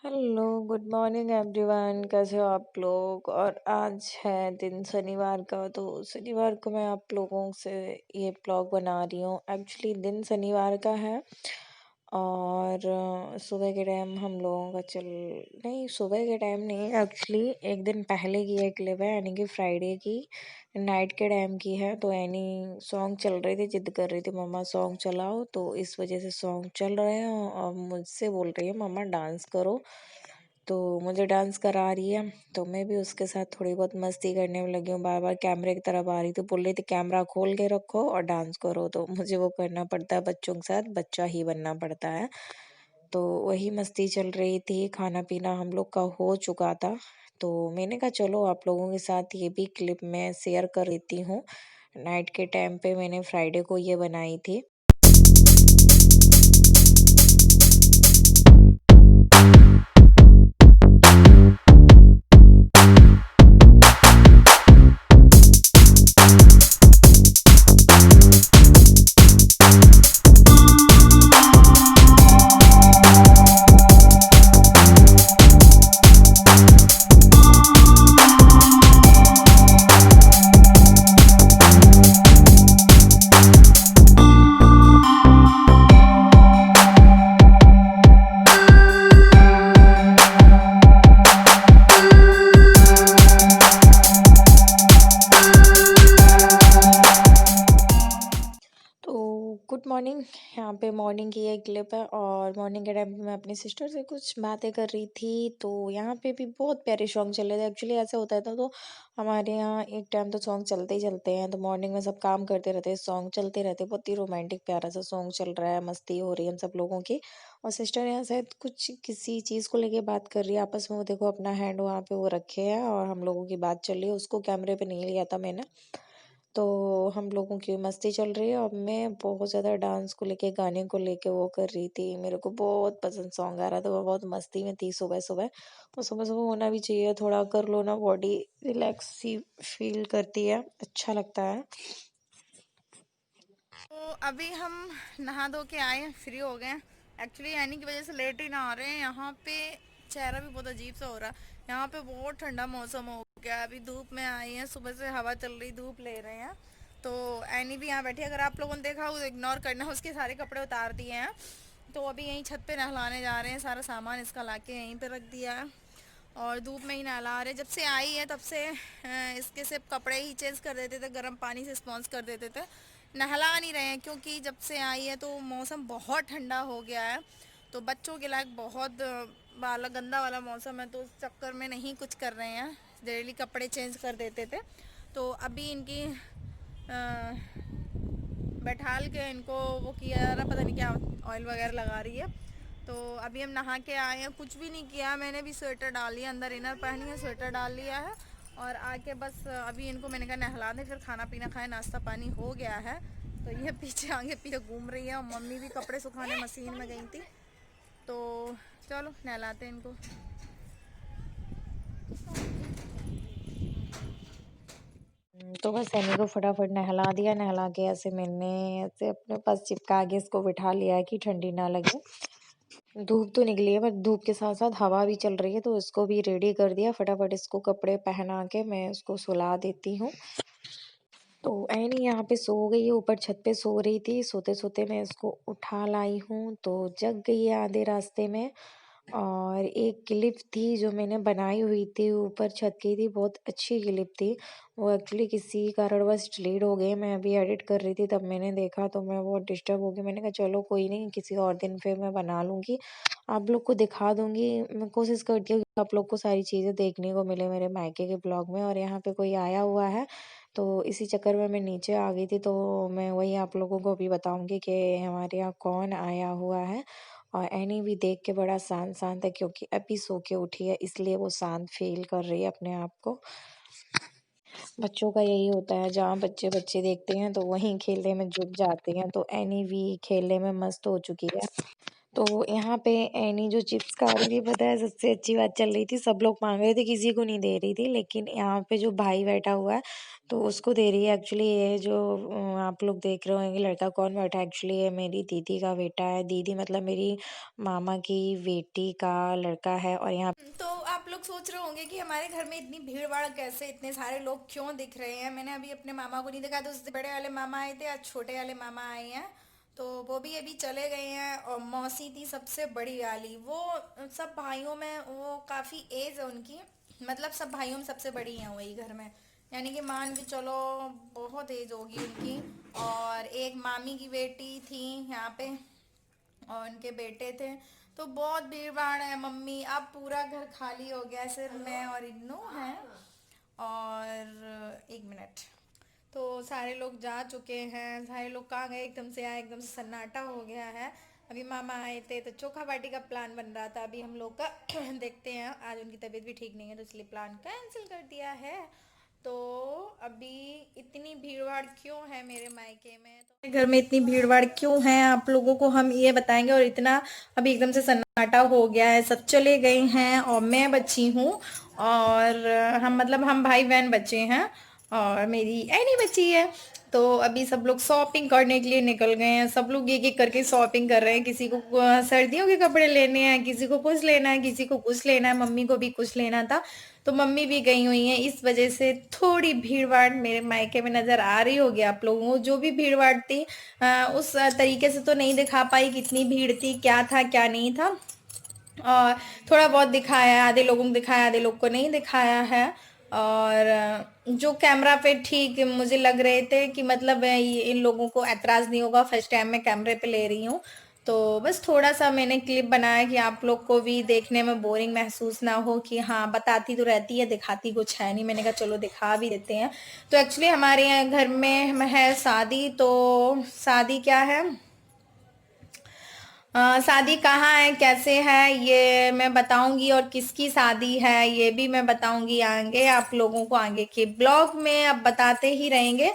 Hello, good morning everyone. कैसे हो आप लोग? और आज है दिन शनिवार का, तो शनिवार को मैं आप लोगों से ये ब्लॉग बना रही हूँ। एक्चुअली दिन शनिवार का है और सुबह के टाइम हम लोगों का नहीं, सुबह के टाइम नहीं, एक्चुअली एक दिन पहले की एक क्लिप है, यानी कि फ्राइडे की नाइट के टाइम की है। तो एनी सॉन्ग चल रही थी, जिद कर रही थी मम्मा सॉन्ग चलाओ, तो इस वजह से सॉन्ग चल रहे हैं और मुझसे बोल रही है मम्मा डांस करो। तो मुझे डांस करा रही है, तो मैं भी उसके साथ थोड़ी बहुत मस्ती करने में लगी हूँ। बार बार कैमरे की तरफ आ रही थी, बोल रही थी कैमरा खोल के रखो और डांस करो, तो मुझे वो करना पड़ता है। बच्चों के साथ बच्चा ही बनना पड़ता है। तो वही मस्ती चल रही थी। खाना पीना हम लोग का हो चुका था, तो मैंने कहा चलो आप लोगों के साथ ये भी क्लिप मैं शेयर कर देती हूँ। नाइट के टाइम पे मैंने फ्राइडे को ये बनाई थी। तो गुड मॉर्निंग। यहाँ पे मॉर्निंग की एक क्लिप है और मॉर्निंग के टाइम पे मैं अपनी सिस्टर से कुछ बातें कर रही थी। तो यहाँ पे भी बहुत प्यारे सॉन्ग चल रहे थे। एक्चुअली ऐसे होता है तो हमारे यहाँ एक टाइम तो सॉन्ग चलते ही चलते हैं। तो मॉर्निंग में सब काम करते रहते हैं, सॉन्ग चलते रहते हैं। बहुत ही रोमांटिक प्यारा सा सॉन्ग चल रहा है, मस्ती हो रही है हम सब लोगों की। और सिस्टर यहाँ शायद कुछ किसी चीज़ को लेके बात कर रही है आपस में। वो देखो अपना हैंड वहाँ पे वो रखे है और हम लोगों की बात चल रही है। उसको कैमरे पे नहीं लिया था मैंने। तो हम लोगों की मस्ती चल रही है और मैं बहुत ज़्यादा डांस को लेके, गाने को लेके वो कर रही थी। मेरे को बहुत पसंद सॉन्ग आ रहा था, वो बहुत मस्ती में थी सुबह सुबह। और सुबह सुबह होना भी चाहिए, थोड़ा कर लो ना, बॉडी रिलैक्स सी फील करती है, अच्छा लगता है। तो अभी हम नहा धो के आए हैं, फ्री हो गए हैं। एक्चुअली यानी की वजह से लेट ही नहा रहे हैं। यहाँ पे चेहरा भी बहुत अजीब सा हो रहा है। यहाँ पे बहुत ठंडा मौसम हो गया है। अभी धूप में आई हैं, सुबह से हवा चल रही, धूप ले रहे हैं। तो एनी भी यहाँ बैठी है, अगर आप लोगों ने देखा हो इग्नोर करना, उसके सारे कपड़े उतार दिए हैं। तो अभी यहीं छत पे नहलाने जा रहे हैं, सारा सामान इसका लाके यहीं पे रख दिया है और धूप में ही नहला रहे। जब से आई है तब से इसके सिर्फ कपड़े ही चेंज कर देते थे, गर्म पानी से स्पॉन्ज कर देते थे, नहला नहीं रहे हैं क्योंकि जब से आई है तो मौसम बहुत ठंडा हो गया है। तो बच्चों के लायक बहुत वाला गंदा वाला मौसम है, तो उस चक्कर में नहीं कुछ कर रहे हैं, डेली कपड़े चेंज कर देते थे। तो अभी इनकी बैठाल के इनको वो किया जा रहा, पता नहीं क्या ऑयल वगैरह लगा रही है। तो अभी हम नहा के आए हैं, कुछ भी नहीं किया। मैंने भी स्वेटर डाल लिया, अंदर इनर पहनी है, स्वेटर डाल लिया है और आके बस अभी इनको मैंने कहा नहला दे, फिर खाना पीना खाए, नाश्ता पानी हो गया है। तो ये पीछे आगे पीछे घूम रही है और मम्मी भी कपड़े सुखाने मशीन में गई थी। तो चलो नहलाते हैं इनको। तो बस सनी को फटाफट नहला दिया। नहला के ऐसे मैंने ऐसे अपने पास चिपका के इसको बिठा लिया है कि ठंडी ना लगे। धूप तो निकली है, बट धूप के साथ साथ हवा भी चल रही है, तो इसको भी रेडी कर दिया। फटाफट इसको कपड़े पहना के मैं इसको सुला देती हूँ। तो ऐनी यहाँ पे सो गई है, ऊपर छत पे सो रही थी। सोते सोते मैं इसको उठा लाई हूँ, तो जग गई है आधे रास्ते में। और एक क्लिप थी जो मैंने बनाई हुई थी, ऊपर छत की थी, बहुत अच्छी क्लिप थी। वो एक्चुअली किसी कारणवश डिलीट हो गई। मैं अभी एडिट कर रही थी, तब मैंने देखा, तो मैं बहुत डिस्टर्ब हो गई। मैंने कहा चलो कोई नहीं, किसी और दिन फिर मैं बना लूँगी, आप लोग को दिखा दूँगी। मैं कोशिश करती हूँ कि आप लोग को सारी चीज़ें देखने को मिले मेरे मायके के ब्लॉग में। और यहाँ पे कोई आया हुआ है, तो इसी चक्कर में मैं नीचे आ गई थी। तो मैं वही आप लोगों को भी बताऊँगी कि हमारे यहाँ कौन आया हुआ है। और एनी भी देख के बड़ा शांत-शांत है, क्योंकि अभी सो के उठी है, इसलिए वो शांत फ़ील कर रही है अपने आप को। बच्चों का यही होता है, जहाँ बच्चे देखते हैं तो वहीं खेलने में जुट जाते हैं। तो एनी भी खेलने में मस्त हो चुकी है। तो यहाँ पे एनी जो चिप्स खा रही थी, पता है सबसे अच्छी बात चल रही थी, सब लोग मांग रहे थे, किसी को नहीं दे रही थी, लेकिन यहाँ पे जो भाई बैठा हुआ है तो उसको दे रही है। एक्चुअली ये जो आप लोग देख रहे होंगे लड़का कौन बैठा है, एक्चुअली ये मेरी दीदी का बेटा है। दीदी मतलब मेरी मामा की बेटी का लड़का है। और यहाँ तो आप लोग सोच रहे होंगे कि हमारे घर में इतनी भीड़ भाड़ कैसे, इतने सारे लोग क्यों दिख रहे हैं। मैंने अभी अपने मामा को नहीं देखा, तो उससे बड़े वाले मामा आए थे, आज छोटे वाले मामा आए हैं। तो वो भी अभी चले गए हैं। और मौसी थी सबसे बड़ी वाली, वो सब भाइयों में वो काफ़ी एज है उनकी, मतलब सब भाइयों में सबसे बड़ी हैं वही घर में, यानी कि मान के चलो बहुत एज होगी उनकी। और एक मामी की बेटी थी यहाँ पे, और उनके बेटे थे। तो बहुत भीड़ भाड़ है मम्मी, अब पूरा घर खाली हो गया, सिर्फ मैं और इन्नू हैं। और एक मिनट, तो सारे लोग जा चुके हैं, सारे लोग कहाँ गए, एकदम से आए, एकदम से सन्नाटा हो गया है। अभी मामा आए थे तो चोखा बाटी का प्लान बन रहा था, अभी हम लोग का देखते हैं, आज उनकी तबीयत भी ठीक नहीं है तो इसलिए प्लान कैंसिल कर दिया है। तो अभी इतनी भीड़ भाड़ क्यों है मेरे मायके में, तो घर में इतनी भीड़ भाड़ क्यों है आप लोगों को हम ये बताएंगे। और इतना अभी एकदम से सन्नाटा हो गया है, सब चले गए हैं और मैं बची हूँ। और हम मतलब हम भाई बहन बचे हैं और मेरी ऐनी बची है। तो अभी सब लोग शॉपिंग करने के लिए निकल गए हैं, सब लोग एक एक करके शॉपिंग कर रहे हैं। किसी को सर्दियों के कपड़े लेने हैं, किसी को कुछ लेना है, किसी को कुछ लेना है, मम्मी को भी कुछ लेना था तो मम्मी भी गई हुई हैं। इस वजह से थोड़ी भीड़ भाड़ मेरे मायके में नज़र आ रही होगी आप लोगों को। जो भी भीड़ भाड़ थी उस तरीके से तो नहीं दिखा पाई कितनी भीड़ थी, क्या था क्या नहीं था। और थोड़ा बहुत दिखाया है, आधे लोगों को दिखाया, आधे लोग को नहीं दिखाया है। और जो कैमरा पे ठीक मुझे लग रहे थे कि मतलब इन लोगों को एतराज़ नहीं होगा, फर्स्ट टाइम मैं कैमरे पे ले रही हूँ। तो बस थोड़ा सा मैंने क्लिप बनाया कि आप लोग को भी देखने में बोरिंग महसूस ना हो, कि हाँ बताती तो रहती है दिखाती कुछ है नहीं, मैंने कहा चलो दिखा भी देते हैं। तो एक्चुअली हमारे यहाँ घर में है शादी, तो शादी क्या है, शादी कहाँ है कैसे है ये मैं बताऊंगी, और किसकी शादी है ये भी मैं बताऊंगी आगे आप लोगों को, आगे के ब्लॉग में अब बताते ही रहेंगे।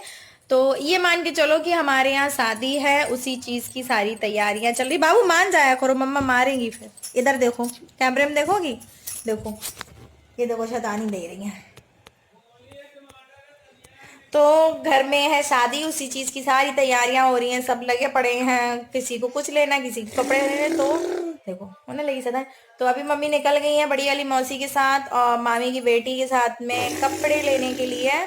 तो ये मान के चलो कि हमारे यहाँ शादी है, उसी चीज की सारी तैयारियां चल रही। बाबू मान जाया करो, मम्मा मारेंगी फिर। इधर देखो, कैमरे में देखोगी, देखो ये देखो शैतानी दे रही है। तो घर में है शादी, उसी चीज की सारी तैयारियां हो रही हैं, सब लगे पड़े हैं, किसी को कुछ लेना, किसी को कपड़े लेने। तो देखो होने लगी सदा। तो अभी मम्मी निकल गई हैं बड़ी वाली मौसी के साथ और मामी की बेटी के साथ में कपड़े लेने के लिए।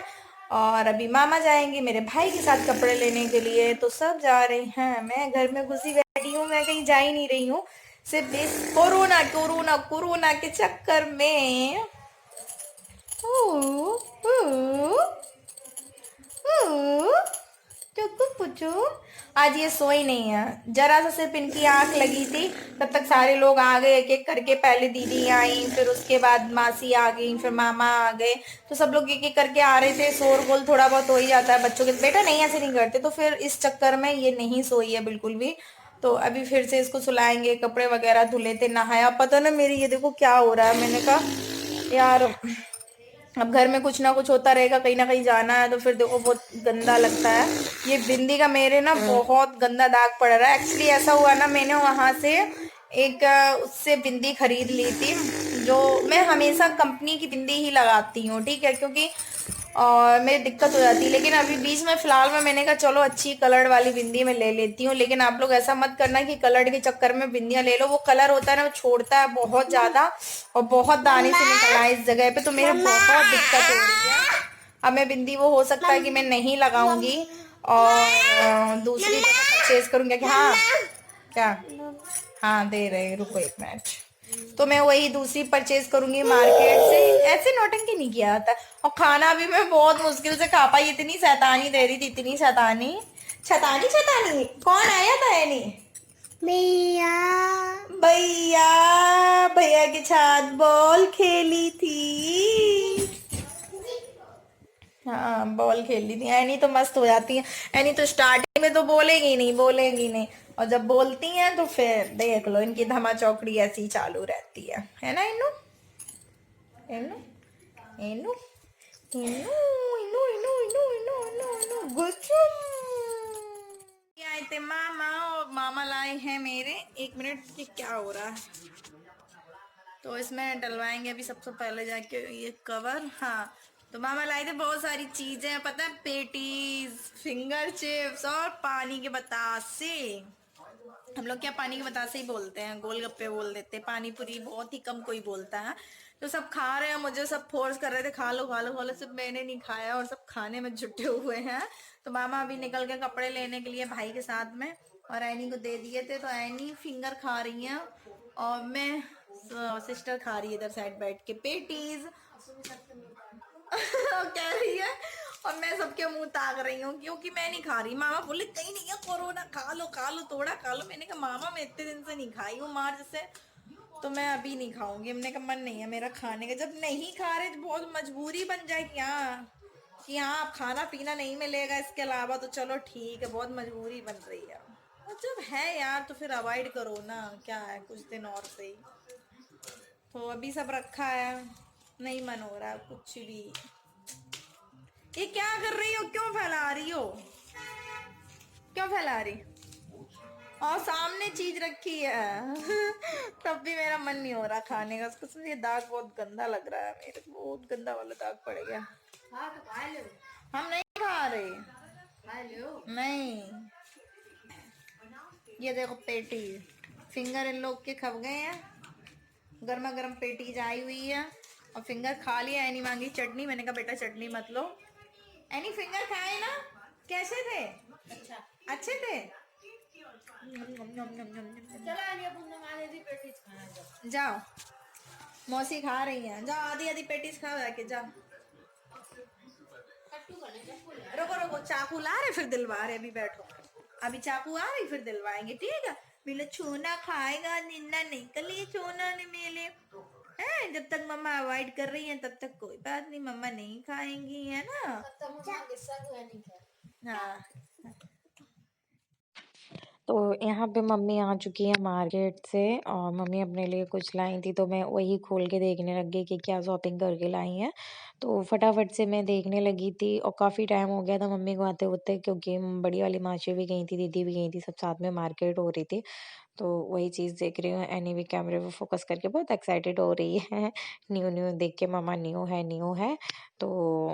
और अभी मामा जाएंगे मेरे भाई के साथ कपड़े लेने के लिए। तो सब जा रहे हैं, मैं घर में घुसी बैठी हूँ, मैं कहीं जा ही नहीं रही हूँ, सिर्फ इस कोरोना कोरोना कोरोना के चक्कर में। ऊ, ऊ, टुकु पुचू आज ये सोई नहीं है, जरा सा सिर्फ इनकी आंख लगी थी, तब तक सारे लोग आ गए एक एक करके। पहले दीदी आई, फिर उसके बाद मासी आ गई, फिर मामा आ गए। तो सब लोग एक एक करके आ रहे थे, शोरगुल थोड़ा बहुत हो ही जाता है बच्चों के, बेटा नहीं ऐसे नहीं करते। तो फिर इस चक्कर में ये नहीं सोई है बिल्कुल भी। तो अभी फिर से इसको सुलाएंगे, कपड़े वगैरह धुले थे, नहाया, पता ना मेरी ये देखो क्या हो रहा है। मैंने कहा यार अब घर में कुछ ना कुछ होता रहेगा, कहीं ना कहीं जाना है तो फिर देखो बहुत गंदा लगता है। ये बिंदी का मेरे ना बहुत गंदा दाग पड़ रहा है। एक्चुअली ऐसा हुआ ना, मैंने वहां से एक उससे बिंदी खरीद ली थी, जो मैं हमेशा कंपनी की बिंदी ही लगाती हूँ, ठीक है, क्योंकि और मेरी दिक्कत हो जाती है। लेकिन अभी बीच में फिलहाल में मैंने कहा चलो अच्छी कलर वाली बिंदी मैं ले लेती हूँ। लेकिन आप लोग ऐसा मत करना कि कलर के चक्कर में बिंदियां ले लो, वो कलर होता है ना वो छोड़ता है बहुत ज्यादा, और बहुत दाने से निकला है इस जगह पे, तो मेरे बहुत दिक्कत हो रही है। अब मैं बिंदी वो हो सकता है कि मैं नहीं लगाऊंगी और दूसरी जगह परचेज करूंगी। हाँ क्या, हाँ दे रहे, रुको एक मिनट। तो मैं वही दूसरी परचेज करूंगी मार्केट से। ऐसे नौटंकी नहीं किया जाता। और खाना भी मैं बहुत मुश्किल से खा पाई, इतनी शैतानी दे रही थी, इतनी शैतानी। शैतानी शैतानी कौन आया था यानी, भैया भैया भैया के साथ बॉल खेली थी। हाँ बॉल खेल ली थी। एनी तो मस्त हो जाती है, एनी तो स्टार्टिंग में तो बोलेगी नहीं, बोलेगी नहीं, और जब बोलती हैं तो फिर देख लो इनकी धमा चौकड़ी ऐसी ही चालू रहती है ना इनू, इनू इनू इनू इनू इनू इनू इनू इनू इनू गुच्चू आए थे मामा और मामा लाए हैं मेरे, 1 मिनट कि क्या हो रहा है, तो इसमें डलवाएंगे अभी सबसे पहले जाके ये कवर। हाँ, तो मामा लाए थे बहुत सारी चीजें, पता है, पेटीज, फिंगर चिप्स और पानी के बतासे। हम लोग क्या पानी के बतासे ही बोलते हैं, गोलगप्पे बोल देते हैं, पानी पूरी बहुत ही कम कोई बोलता है। तो सब खा रहे हैं, मुझे सब फोर्स कर रहे थे खा लो खा लो खा लो, सिर्फ मैंने नहीं खाया और सब खाने में जुटे हुए हैं। तो मामा अभी निकल के कपड़े लेने के लिए भाई के साथ में, और ऐनी को दे दिए थे, तो ऐनी फिंगर खा रही है और मैं सिस्टर खा रही है इधर साइड बैठ के पेटीज। कह रही है, और मैं सबके मुंह ताक रही हूँ क्योंकि मैं नहीं खा रही। मामा बोले कहीं नहीं है कोरोना, खा लो थोड़ा खा लो। मैंने कहा मामा मैं इतने दिन से नहीं खाई हूँ मार जैसे, तो मैं अभी नहीं खाऊंगी। हमने कहा मन नहीं है मेरा खाने का। जब नहीं खा रहे तो बहुत मजबूरी बन जाएगी हाँ, कि हाँ अब खाना पीना नहीं मिलेगा इसके अलावा, तो चलो ठीक है, बहुत मजबूरी बन रही है। और जब है यार तो फिर अवॉइड करो ना, क्या है कुछ दिन और से ही। तो अभी सब रखा है, नहीं मन हो रहा है कुछ भी। ये क्या कर रही हो, क्यों फैला रही हो, क्यों फैला रही, और सामने चीज रखी है तब भी मेरा मन नहीं हो रहा खाने का। उसको ये दाग बहुत गंदा लग रहा है मेरे को, बहुत गंदा वाला दाग पड़ गया। हाँ तो खा लो। हम नहीं खा रहे, खा लो नहीं। ये देखो पेटी, फिंगर इन लोग के खप गए हैं, गर्मा गर्म पेटीज आई हुई है और फिंगर खा लिया। एनी मांगी चटनी, मैंने कहा बेटा चटनी मत लो। एनी फिंगर खाए ना, कैसे थे, अच्छा अच्छे थे। जाओ मौसी खा रही हैं, जाओ आधी आधी पेटीज खाओ जाके जाओ। रुको रुको, चाकू ला रहे फिर दिलवा रहे, अभी बैठो, अभी चाकू आ रही फिर दिलवाएंगे, ठीक है। मिले छोना खाएगा, निन्ना नहीं कल छोना नहीं मिले है। जब तक मम्मा अवॉइड कर रही है तब तक कोई बात नहीं, मम्मा नहीं खाएंगी है ना। हाँ, तो यहाँ पे मम्मी आ चुकी है मार्केट से और मम्मी अपने लिए कुछ लाई थी, तो मैं वही खोल के देखने लग गई कि क्या शॉपिंग करके लाई हैं। तो फटाफट से मैं देखने लगी थी और काफ़ी टाइम हो गया था मम्मी को आते होते, क्योंकि बड़ी वाली मासी भी गई थी, दीदी भी गई थी, सब साथ में मार्केट हो रही थी। तो वही चीज़ देख रही हूँ। एनी भी कैमरे पे फोकस करके बहुत एक्साइटेड हो रही है न्यू न्यू देख के, मम्मा न्यू है न्यू है। तो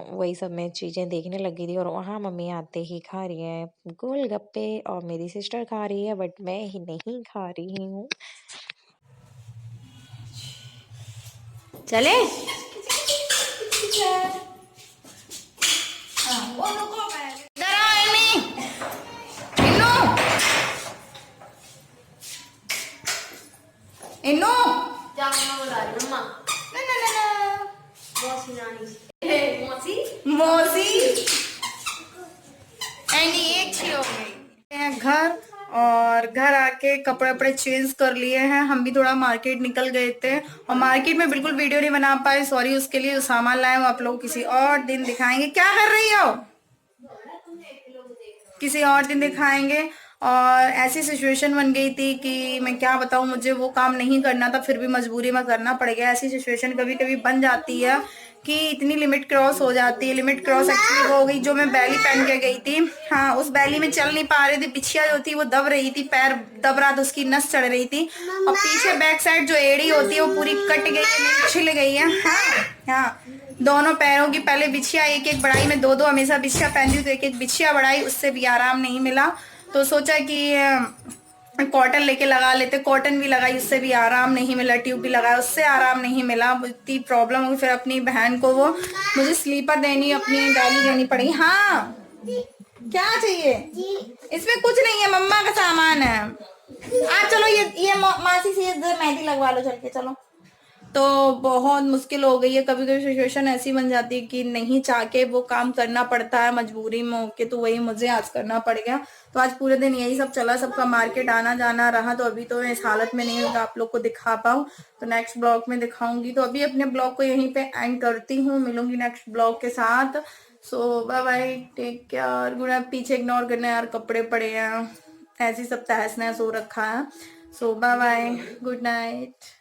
वही सब मैं चीज़ें देखने लगी थी और वहाँ मम्मी आते ही खा रही है गोलगप्पे और मेरी सिस्टर खा रही है, बट मैं ही नहीं खा रही हूँ। चले इन्नू क्या मम्मा बुला रही मम्मा, ना ना ना ना मौसी नानी मौसी मौसी। एनी एक ही हो गई है घर, और घर आके कपड़े वपड़े चेंज कर लिए हैं। हम भी थोड़ा मार्केट निकल गए थे और मार्केट में बिल्कुल वीडियो नहीं बना पाए, सॉरी उसके लिए। जो सामान लाए वो आप लोग किसी और दिन दिखाएंगे। क्या कर रही हो, किसी और दिन दिखाएंगे। और ऐसी सिचुएशन बन गई थी कि मैं क्या बताऊं, मुझे वो काम नहीं करना था फिर भी मजबूरी में करना पड़ गया। ऐसी सिचुएशन कभी कभी बन जाती है कि इतनी लिमिट क्रॉस हो जाती है। लिमिट क्रॉस एक्चुअली वो हो गई, जो मैं बैली पहन के गई थी, हाँ उस बैली में चल नहीं पा रही थी। बिछिया जो थी वो दब रही थी, पैर दब रहा था, उसकी नस चढ़ रही थी। और पीछे बैक साइड जो एड़ी होती है वो पूरी कट गई है, छिल गई है। हाँ हाँ, दोनों पैरों की पहले बिछिया एक एक बढ़ाई, में दो दो हमेशा बिछिया पहनती हूँ, तो एक एक बिछिया बढ़ाई, उससे भी आराम नहीं मिला। तो सोचा कि कॉटन लेके लगा लेते, कॉटन भी लगाई, उससे भी आराम नहीं मिला। ट्यूब भी लगाया, उससे आराम नहीं मिला। इतनी प्रॉब्लम हुई, फिर अपनी बहन को वो मुझे स्लीपर देनी, अपनी गाली देनी पड़ी। हाँ क्या चाहिए, इसमें कुछ नहीं है, मम्मा का सामान है। आप चलो ये मासी से मेहंदी लगवा लो चल के, चलो। तो बहुत मुश्किल हो गई है, कभी कभी सिचुएशन ऐसी बन जाती है कि नहीं चाह के वो काम करना पड़ता है, मजबूरी में होके। तो वही मुझे आज करना पड़ गया। तो आज पूरे दिन यही सब चला, सबका मार्केट आना जाना रहा। तो अभी तो इस हालत में नहीं होगा आप लोग को दिखा पाऊँ, तो नेक्स्ट ब्लॉग में दिखाऊंगी। तो अभी अपने ब्लॉग को यहीं पे एंड करती हूँ, मिलूंगी नेक्स्ट ब्लॉग के साथ। So bye bye, take care, good night. पीछे इग्नोर करना यार, कपड़े पड़े हैं, ऐसी सब तहस नहस हो रखा है। सो बाय बाय, गुड नाइट।